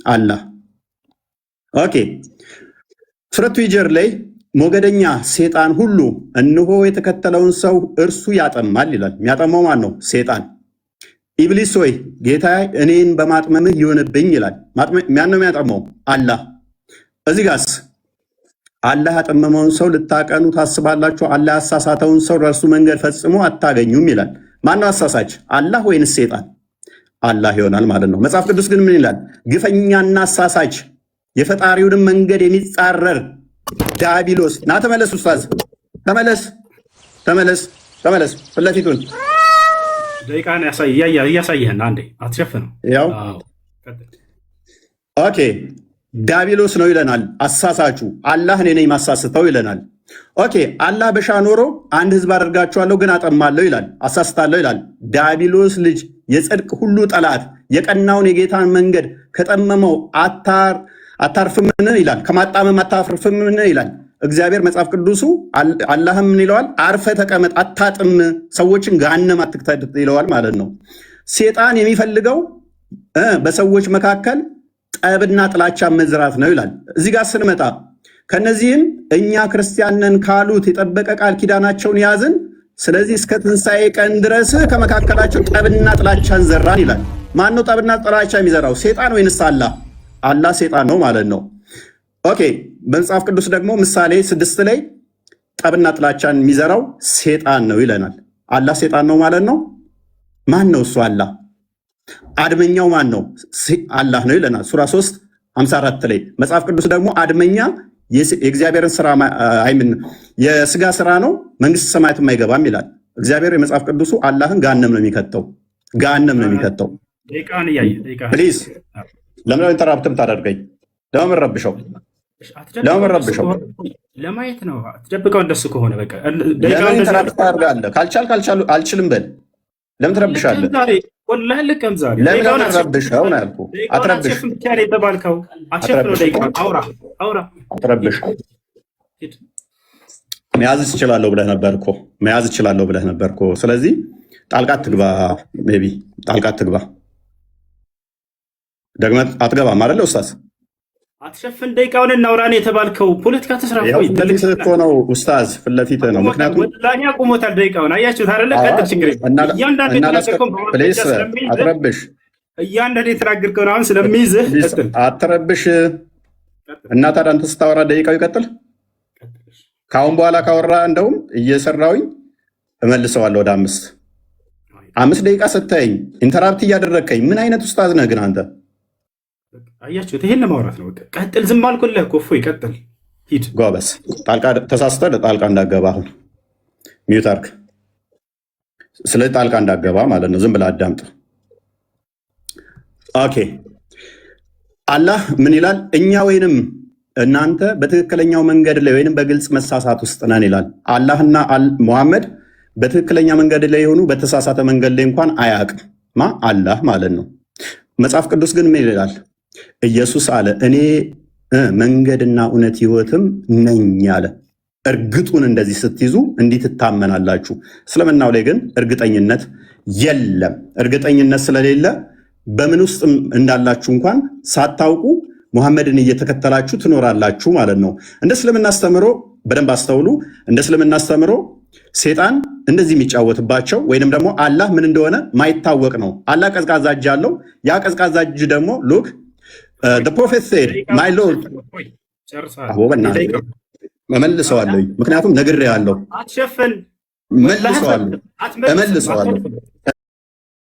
አላህ። ኦኬ ሱረቱ ሂጅር ላይ ሞገደኛ ሴጣን ሁሉ እንሆ የተከተለውን ሰው እርሱ ያጠማል ይላል። የሚያጠማው ማን ነው? ሴጣን። ኢብሊስ ሆይ ጌታ እኔን በማጥመምህ ይሆንብኝ ይላል። ማን ነው የሚያጠማው? አላህ። እዚህ ጋርስ አላህ ያጠመመውን ሰው ልታቀኑ ታስባላችሁ፣ አላህ ያሳሳተውን ሰው በእርሱ መንገድ ፈጽሞ አታገኙም ይላል። ማነው አሳሳች? አላህ ወይንስ ሴጣን? አላህ ይሆናል ማለት ነው። መጽሐፍ ቅዱስ ግን ምን ይላል? ግፈኛና አሳሳች የፈጣሪውንም መንገድ የሚጻረር ዲያብሎስ። ና ተመለስ፣ ኡስታዝ ተመለስ፣ ተመለስ፣ ተመለስ። ፍለፊቱን ደቂቃን እያሳየህን አንዴ አትሸፍነው። ያው ኦኬ ዲያብሎስ ነው ይለናል። አሳሳቹ አላህ እኔ ነኝ ማሳስተው ይለናል። ኦኬ አላህ በሻ ኖሮ አንድ ህዝብ አደርጋቸዋለሁ ግን አጠማለሁ ይላል፣ አሳስታለሁ ይላል። ዲያብሎስ ልጅ የጽድቅ ሁሉ ጠላት የቀናውን የጌታን መንገድ ከጠመመው አታርፍምን ይላል፣ ከማጣመም አታርፍምን ይላል እግዚአብሔር። መጽሐፍ ቅዱሱ አላህም ምን ይለዋል? አርፈ ተቀመጥ፣ አታጥም፣ ሰዎችን ገሃነም አትክተት ይለዋል ማለት ነው። ሴጣን የሚፈልገው በሰዎች መካከል ጠብና ጥላቻ መዝራት ነው ይላል። እዚህ ጋር ስንመጣ ከነዚህም እኛ ክርስቲያንን ካሉት የጠበቀ ቃል ኪዳናቸውን ያዝን፣ ስለዚህ እስከ ትንሣኤ ቀን ድረስ ከመካከላቸው ጠብና ጥላቻን ዘራን ይላል። ማን ነው ጠብና ጥላቻ የሚዘራው? ሴጣን ወይንስ አላህ? አላህ ሴጣን ነው ማለት ነው። ኦኬ በመጽሐፍ ቅዱስ ደግሞ ምሳሌ 6 ላይ ጠብና ጥላቻን የሚዘራው ሴጣን ነው ይለናል። አላህ ሴጣን ነው ማለት ነው። ማን ነው እሱ? አላህ። አድመኛው ማን ነው? አላህ ነው ይለናል ሱራ 3:54 ላይ። መጽሐፍ ቅዱስ ደግሞ አድመኛ የእግዚአብሔርን ስራ አይምን የስጋ ስራ ነው መንግስት ሰማያትም አይገባም ይላል እግዚአብሔር። የመጽሐፍ ቅዱሱ አላህን ገሃነም ነው የሚከተው፣ ገሃነም ነው የሚከተው። ፕሊዝ ለምን ኢንተራፕትም ታደርገኝ? ለምን ረብሸው? ለምን ረብሸው? ለማየት ነው። አትደብቀው። እንደሱ ከሆነ በቃ ለምን ኢንተራፕት ታደርጋለህ? ካልቻል አልችልም በል። ለምን ትረብሻለህ? ወላሂ ልቀም ዛሬ ለምን ረብሸው ነው ያልኩህ። አትረብሽ። አትረብሽ። መያዝ እችላለሁ ብለህ ነበር እኮ፣ መያዝ እችላለሁ ብለህ ነበር እኮ። ስለዚህ ጣልቃ አትግባ። ቤቢ ጣልቃ አትግባ። ደግመህ አትገባም አይደለ ኡስታዝ? አትሸፍን። ደቂቃውን እናውራን የተባልከው ፖለቲካ ተስራፎ ፊትለፊት እኮ ነው ኡስታዝ፣ ፊትለፊት ነው። ምክንያቱም ወላሂ አቁሞታል ደቂቃውን። አያችሁት አይደለ? ቀጥል። ችግር አትረብሽ። እያንዳንዱ የተናገርከውን አሁን ስለሚይዝህ አትረብሽ። እና ታዲያ አንተ ስታወራ ደቂቃው ይቀጥል። ከአሁን በኋላ ካወራ እንደውም እየሰራውኝ እመልሰዋለሁ ወደ 5 ደቂቃ ስታየኝ ኢንተራፕት እያደረግከኝ ምን አይነት ኡስታዝ ነህ ግን አንተ? አያችሁት? ይሄን ለማውራት ነው። ቀጥል። ዝም አልኩልህ እኮ። እፎይ ቀጥል፣ ሂድ። ጎበዝ። ጣልቃ ተሳስተህ ጣልቃ እንዳገባ አሁን ሚዩት አድርግ። ስለዚህ ጣልቃ እንዳገባ ማለት ነው። ዝም ብለህ አዳምጥ። ኦኬ አላህ ምን ይላል? እኛ ወይንም እናንተ በትክክለኛው መንገድ ላይ ወይንም በግልጽ መሳሳት ውስጥ ነን ይላል። አላህና ሙሐመድ በትክክለኛ መንገድ ላይ የሆኑ በተሳሳተ መንገድ ላይ እንኳን አያውቅም። አላህ ማለት ነው። መጽሐፍ ቅዱስ ግን ምን ይላል? ኢየሱስ አለ እኔ መንገድና እውነት ሕይወትም ነኝ አለ። እርግጡን እንደዚህ ስትይዙ እንዲህ ትታመናላችሁ። እስልምናው ላይ ግን እርግጠኝነት የለም። እርግጠኝነት ስለሌለ በምን ውስጥ እንዳላችሁ እንኳን ሳታውቁ ሙሐመድን እየተከተላችሁ ትኖራላችሁ ማለት ነው። እንደ እስልምና አስተምሮ በደንብ አስተውሉ። እንደ እስልምና አስተምሮ ሴጣን እንደዚህ የሚጫወትባቸው ወይንም ደግሞ አላህ ምን እንደሆነ ማይታወቅ ነው። አላህ ቀዝቃዛ እጅ አለው። ያ ቀዝቃዛ እጅ ደግሞ ሉክ ፕሮፌት ሴድ ማይ ሎርድ እመልሰዋለሁ፣ ምክንያቱም ነግሬሃለሁ። እመልሰዋለሁ።